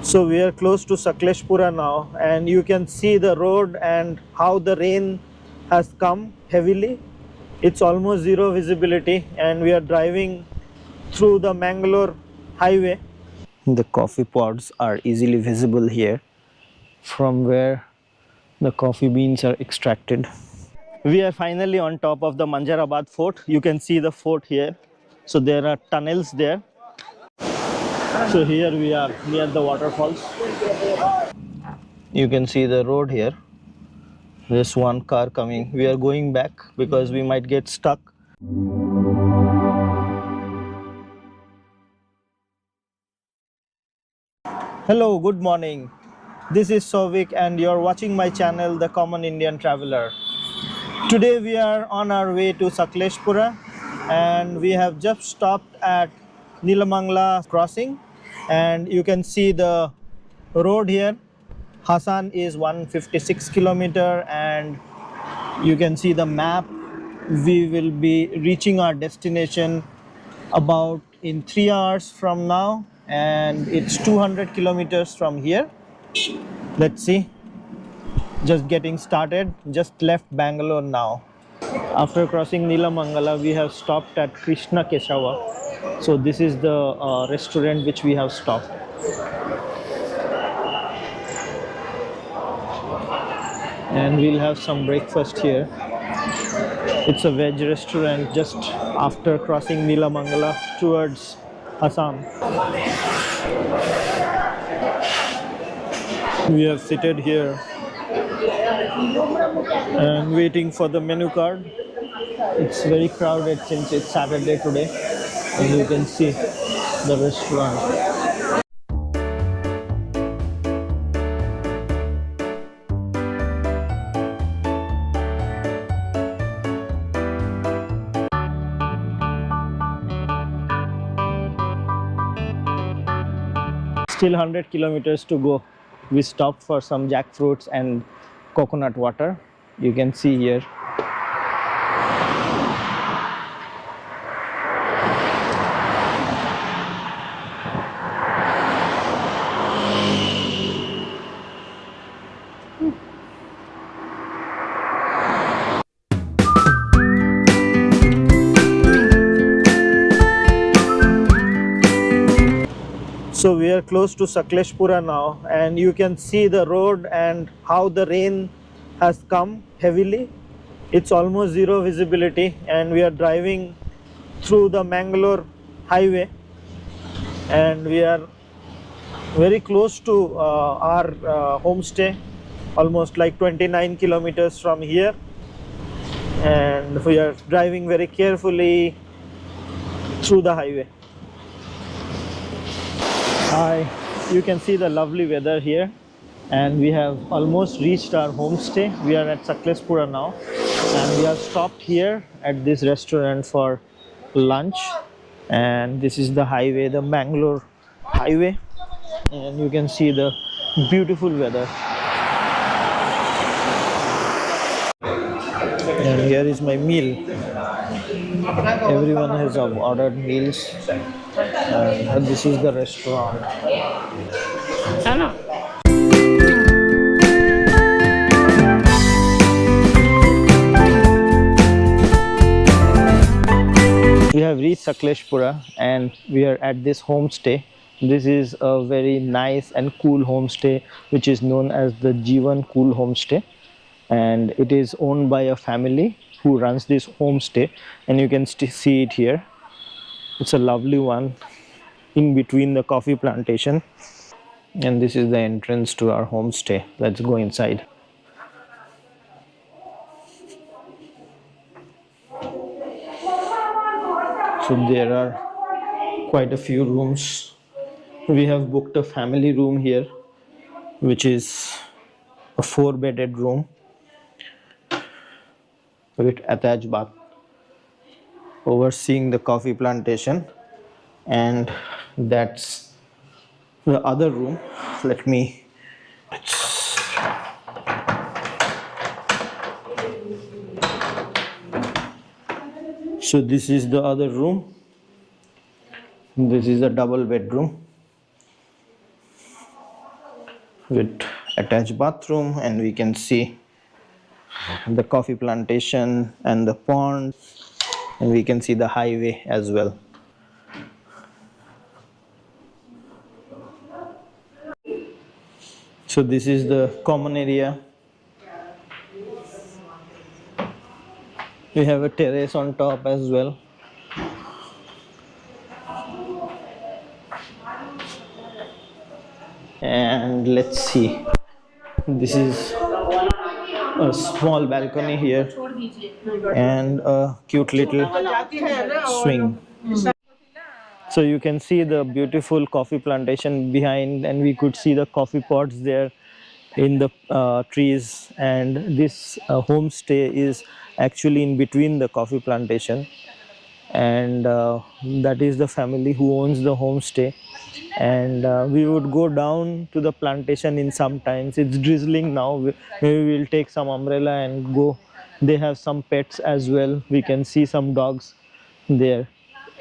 So we are close to Sakleshpura now, and you can see the road and how the rain has come heavily. It's almost zero visibility, and we are driving through the Mangalore highway. The coffee pods are easily visible here from where the coffee beans are extracted. We are finally on top of the Manjarabad fort. You can see the fort here. So there are tunnels there. So here we are near the waterfalls. You can see the road here. There's one car coming. We are going back because we might get stuck. Hello, good morning. This is Sovik and you're watching my channel, The Common Indian Traveler. Today we are on our way to Sakleshpura and we have just stopped at Nilamangla crossing, and you can see the road here. Hassan is 156 kilometer, and you can see the map. We will be reaching our destination about in 3 hours from now, and it's 200 kilometers from here. Let's see. Just getting started, just left Bangalore now. After crossing Nilamangala, we have stopped at Krishna Kesava. So this is the restaurant which we have stopped. And we'll have some breakfast here. It's a veg restaurant just after crossing Nilamangala towards Assam. We have seated here and waiting for the menu card. It's very crowded since it's Saturday today, and you can see the restaurant. Still 100 kilometers to go. We stopped for some jackfruits and coconut water. You can see here. So we are close to Sakleshpura now, and you can see the road and how the rain has come heavily. It's almost zero visibility, and we are driving through the Mangalore highway, and we are very close to our homestay, almost like 29 kilometers from here, and we are driving very carefully through the highway. Hi, you can see the lovely weather here, and we have almost reached our homestay. We are at Sakleshpura now, and we have stopped here at this restaurant for lunch. And this is the highway, the Mangalore highway, and you can see the beautiful weather. And here is my meal. Everyone has ordered meals, and this is the restaurant. We have reached Sakleshpura and we are at this homestay. This is a very nice and cool homestay which is known as the Jeevan Cool Homestay, and it is owned by a family who runs this homestay, and you can see it here. It's a lovely one in between the coffee plantation, and this is the entrance to our homestay. Let's go inside. So there are quite a few rooms. We have booked a family room here, which is a 4-bedded room with attached bath, overseeing the coffee plantation. And that's the other room. Let me. So this is the other room. This is a double bedroom. with attached bathroom, and we can see the coffee plantation and the pond, and we can see the highway as well. So this is the common area. We have a terrace on top as well. And let's see, this is a small balcony here and a cute little swing. So you can see the beautiful coffee plantation behind, and we could see the coffee pods there in the trees. And this homestay is actually in between the coffee plantation, and that is the family who owns the homestay. And we would go down to the plantation in sometimes. It's drizzling now. Maybe we'll take some umbrella and go. They have some pets as well. We can see some dogs there,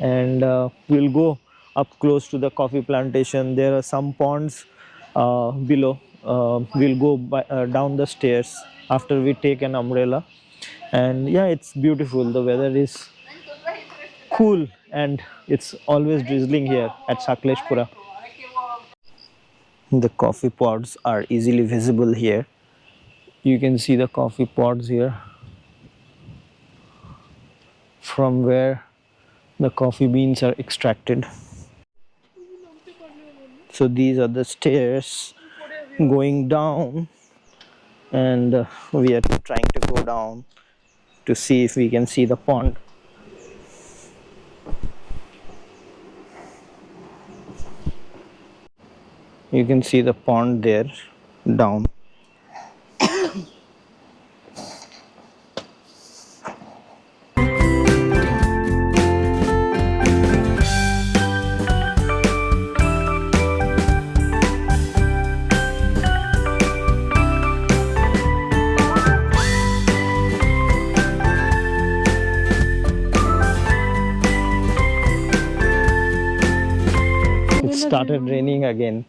and we'll go up close to the coffee plantation. There are some ponds below. We'll go down the stairs after we take an umbrella. And yeah, it's beautiful. The weather is cool, and it's always drizzling here at Sakleshpura. The coffee pods are easily visible here. You can see the coffee pods here from where the coffee beans are extracted. So these are the stairs going down, and we are trying to go down to see if we can see the pond. You can see the pond there down. It started raining again.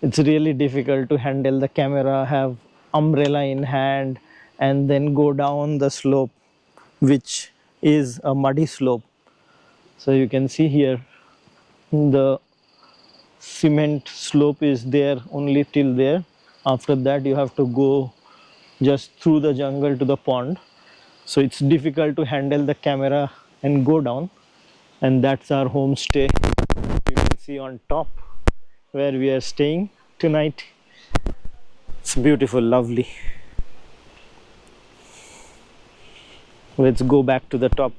It's really difficult to handle the camera, have umbrella in hand, and then go down the slope, which is a muddy slope. So you can see here the cement slope is there only till there. After that you have to go just through the jungle to the pond. So it's difficult to handle the camera and go down. And that's our homestay. You can see on top where we are staying tonight. It's beautiful, lovely. Let's go back to the top.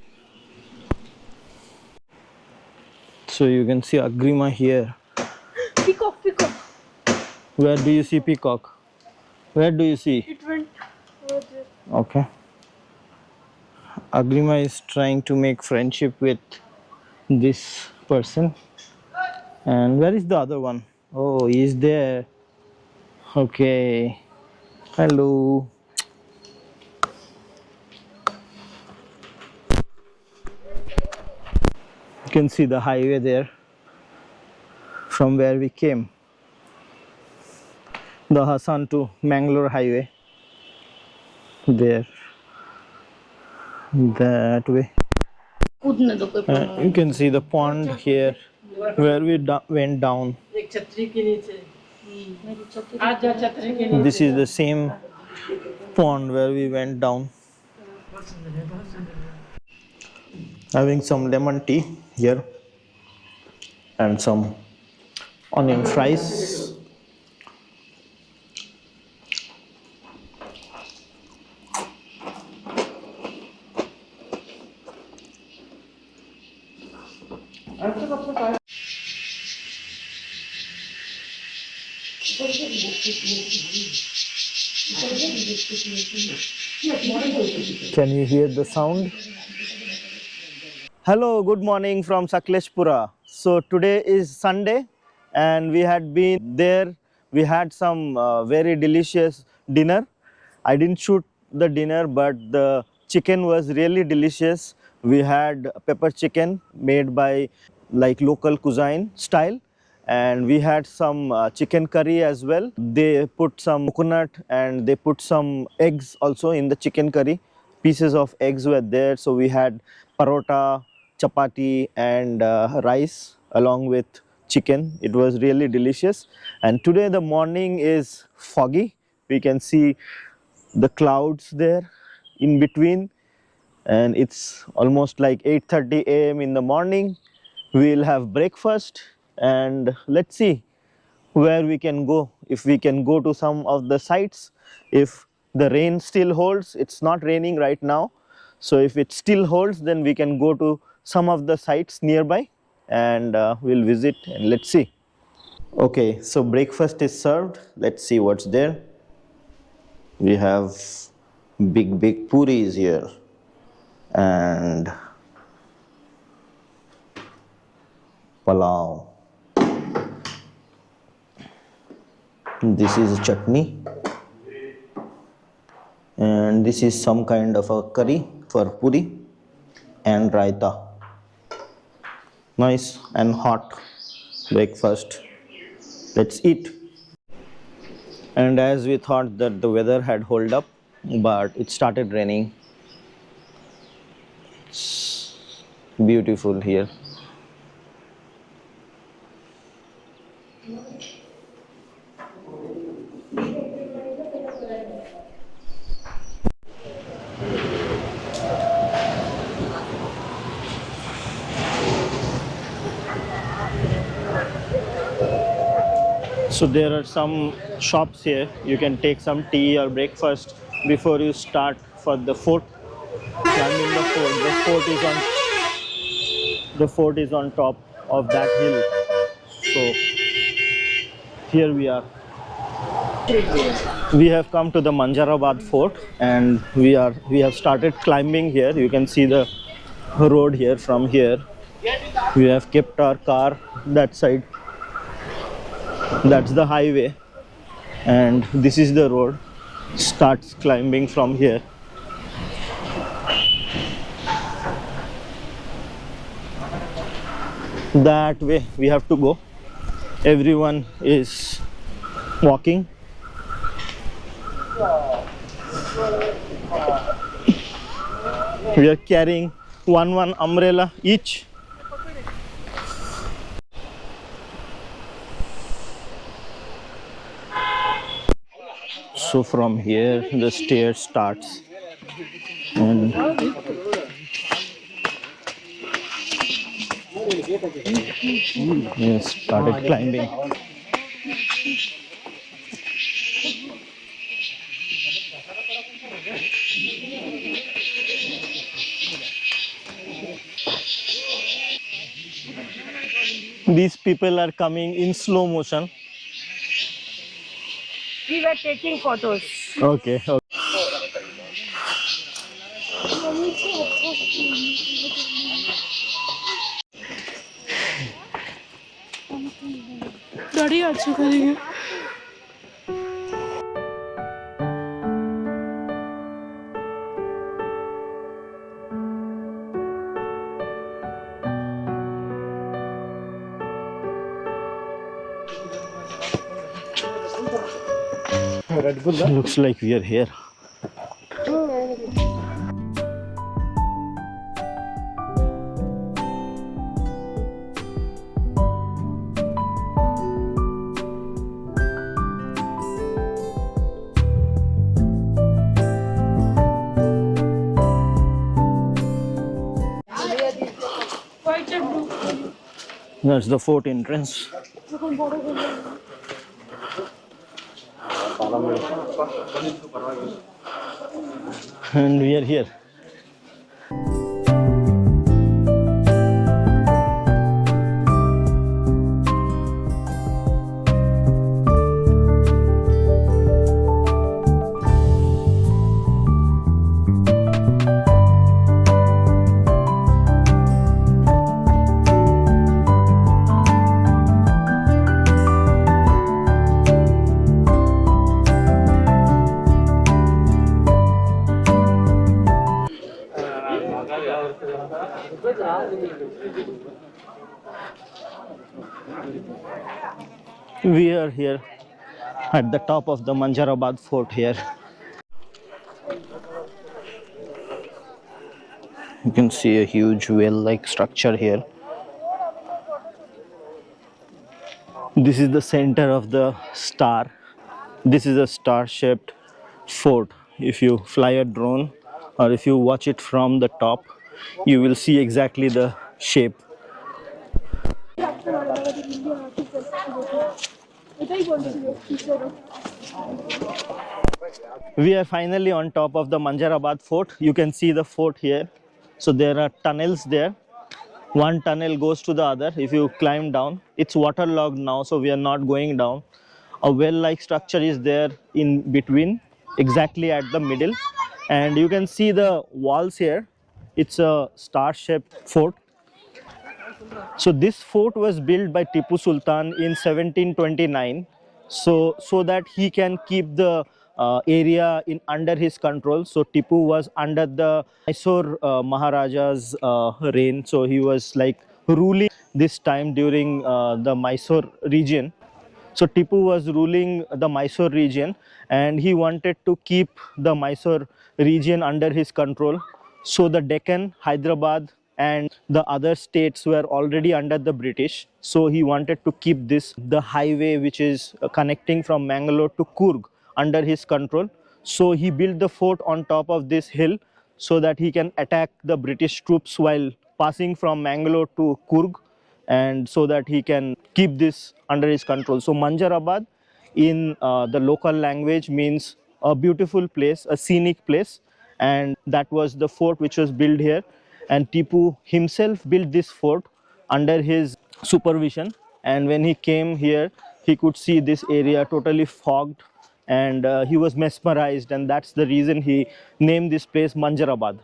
So you can see Agrima here. Peacock, peacock. Where do you see peacock? Where do you see? It went over there. Okay. Agrima is trying to make friendship with this person. And where is the other one? Oh, he's there. Okay. Hello. You can see the highway there from where we came. The Hassan to Mangalore highway. There. That way. You can see the pond here where we went down. This is the same pond where we went down. Having some lemon tea here and some onion fries. Can you hear the sound? Hello, good morning from Sakleshpura. So today is Sunday and we had been there. We had some very delicious dinner. I didn't shoot the dinner, but the chicken was really delicious. We had pepper chicken made by like local cuisine style, and we had some chicken curry as well. They put some coconut and they put some eggs also in the chicken curry. Pieces of eggs were there, so we had parota, chapati and rice along with chicken. It was really delicious. And today the morning is foggy. We can see the clouds there in between, and it's almost like 8:30 a.m. in the morning. We'll have breakfast and let's see where we can go. If we can go to some of the sites, if the rain still holds. It's not raining right now, so if it still holds, then we can go to some of the sites nearby and we'll visit and let's see. Okay, so breakfast is served. Let's see what's there. We have big puris here and palau. This is chutney and this is some kind of a curry for puri and raita. Nice and hot breakfast. Let's eat. And as we thought that the weather had held up, but it started raining. It's beautiful here. So there are some shops here. You can take some tea or breakfast before you start for the fort. Climbing the fort. The fort is on top of that hill. So here we are. We have come to the Manjarabad fort and we have started climbing here. You can see the road here. From here we have kept our car that side. That's the highway and this is the road. Starts climbing from here. That way we have to go. Everyone is walking. We are carrying one umbrella each. So from here the stair starts and we started climbing. These people are coming in slow motion. We were taking photos. Okay, okay. দাঁড়িয়ে আছে ওখানে। Looks like we are here. That's the fort entrance. And we are here. We are here at the top of the Manjarabad fort here. You can see a huge well-like structure here. This is the center of the star. This is a star-shaped fort. If you fly a drone or if you watch it from the top, you will see exactly the shape. We are finally on top of the Manjarabad fort. You can see the fort here. So there are tunnels there. One tunnel goes to the other. If you climb down, it's waterlogged now, so we are not going down. A well-like structure is there in between, exactly at the middle. And you can see the walls here. It's a star-shaped fort. So this fort was built by Tipu Sultan in 1729, so that he can keep the area in under his control. So Tipu was under the Mysore Maharaja's reign. So he was like ruling this time during the Mysore region. So Tipu was ruling the Mysore region, and he wanted to keep the Mysore region under his control. So the Deccan, Hyderabad and the other states were already under the British. So he wanted to keep this, the highway which is connecting from Mangalore to Coorg, under his control. So he built the fort on top of this hill so that he can attack the British troops while passing from Mangalore to Coorg, and so that he can keep this under his control. So Manjarabad in the local language means a beautiful place, a scenic place, and that was the fort which was built here. And Tipu himself built this fort under his supervision, and when he came here he could see this area totally fogged, and he was mesmerized, and that's the reason he named this place Manjarabad.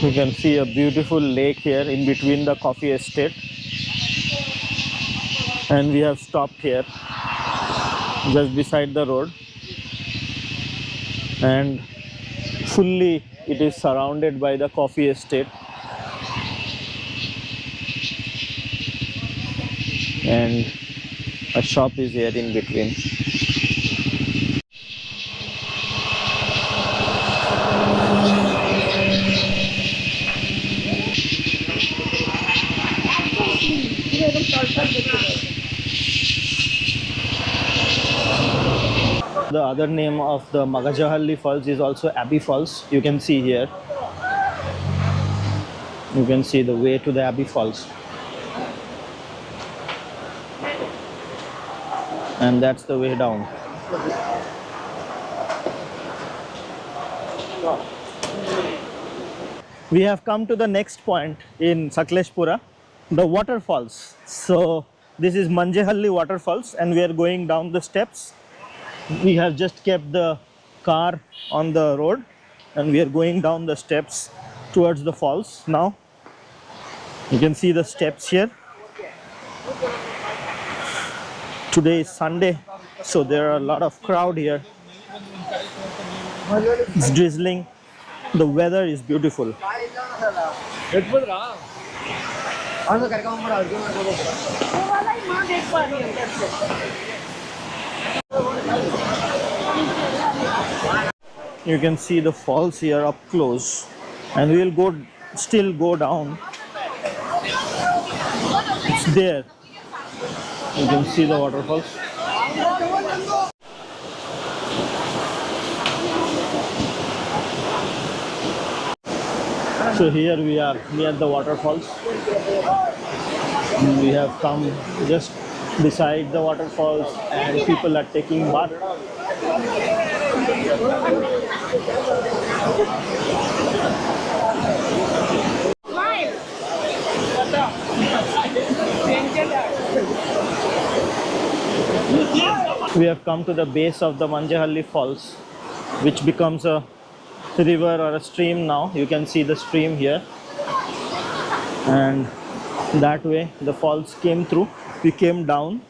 You can see a beautiful lake here in between the coffee estate, and we have stopped here just beside the road, and fully it is surrounded by the coffee estate, and a shop is here in between. The other name of the Manjehalli Falls is also Abbey Falls. You can see here. You can see the way to the Abbey Falls. And that's the way down. We have come to the next point in Sakleshpura, the waterfalls. So this is Manjehalli Waterfalls, and we are going down the steps. We have just kept the car on the road, and we are going down the steps towards the falls now. You can see the steps here. Today is Sunday, so there are a lot of crowd here. It's drizzling. The weather is beautiful. You can see the falls here up close, and we will still go down. It's there. You can see the waterfalls. So here we are near the waterfalls. We have come just beside the waterfalls, and people are taking bath. We have come to the base of the Manjehalli Falls, which becomes a river or a stream now. You can see the stream here, and that way the falls came through. We came down,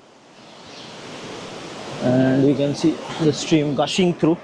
and we can see the stream gushing through.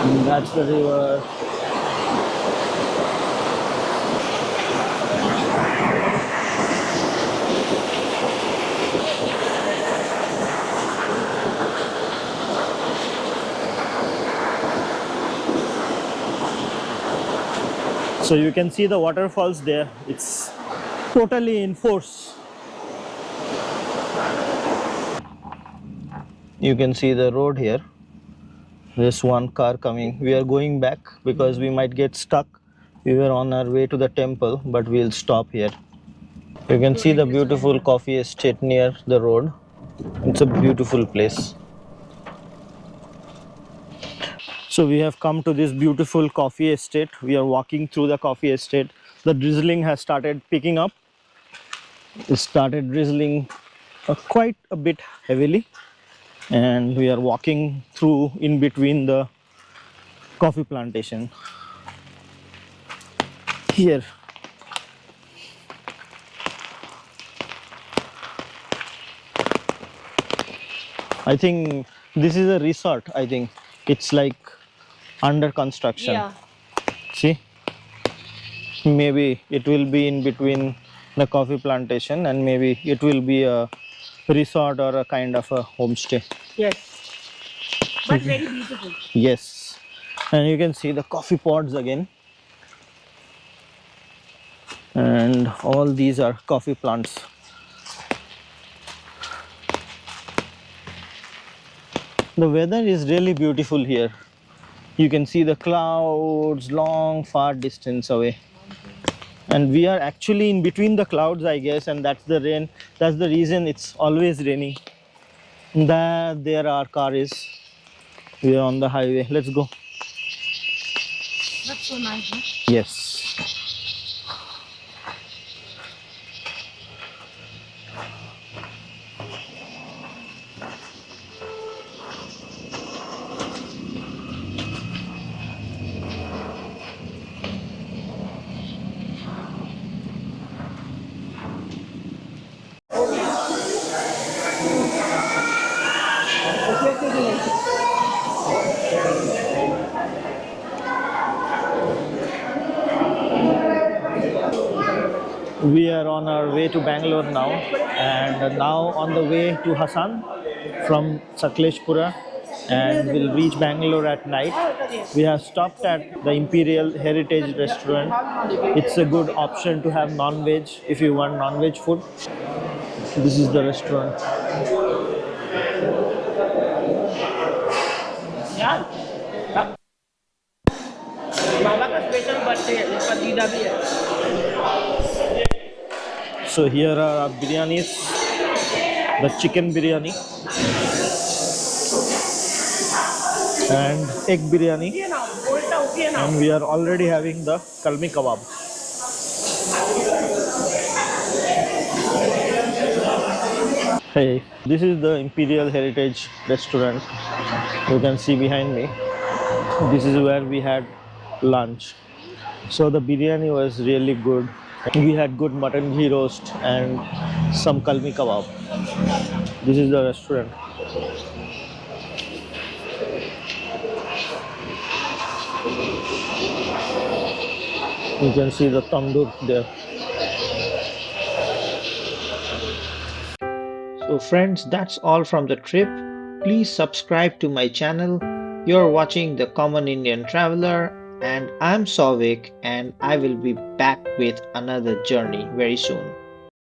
And that's the river. So you can see the waterfalls there. It's totally in force. You can see the road here. There's one car coming. We are going back because we might get stuck. We were on our way to the temple, but we'll stop here. You can see the beautiful coffee estate near the road. It's a beautiful place. So we have come to this beautiful coffee estate. We are walking through the coffee estate. The drizzling has started picking up. It started drizzling quite a bit heavily, and we are walking through in between the coffee plantation here. I think this is a resort. I think it's like under construction. Yeah. See, maybe it will be in between the coffee plantation, and maybe it will be a resort or a kind of a homestay. Yes. But very beautiful. Yes, and you can see the coffee pods again, and all these are coffee plants. The weather is really beautiful here. You can see the clouds long far distance away, and we are actually in between the clouds, I guess, and that's the rain. That's the reason it's always raining. That there our car is. We are on the highway. Let's go. That's so nice, huh? Yes. We are on our way to Bangalore now, and now on the way to Hassan from Sakleshpura, and we'll reach Bangalore at night. We have stopped at the Imperial Heritage Restaurant. It's a good option to have non-veg if you want non-veg food. This is the restaurant. Yeah. बाबा का special birthday है इसका दीदा भी है So here are our biryanis, the chicken biryani and egg biryani, ये ना बोलता उठी है ना and we are already having the kalmi kebab. Hey, this is the Imperial Heritage Restaurant. You can see behind me. This is where we had lunch. So the biryani was really good. We had good mutton ghee roast and some kalmi kebab. This is the restaurant. You can see the tandoor there. So friends, that's all from the trip. Please subscribe to my channel. You're watching The Common Indian Traveler. And I'm Sovik, and I will be back with another journey very soon.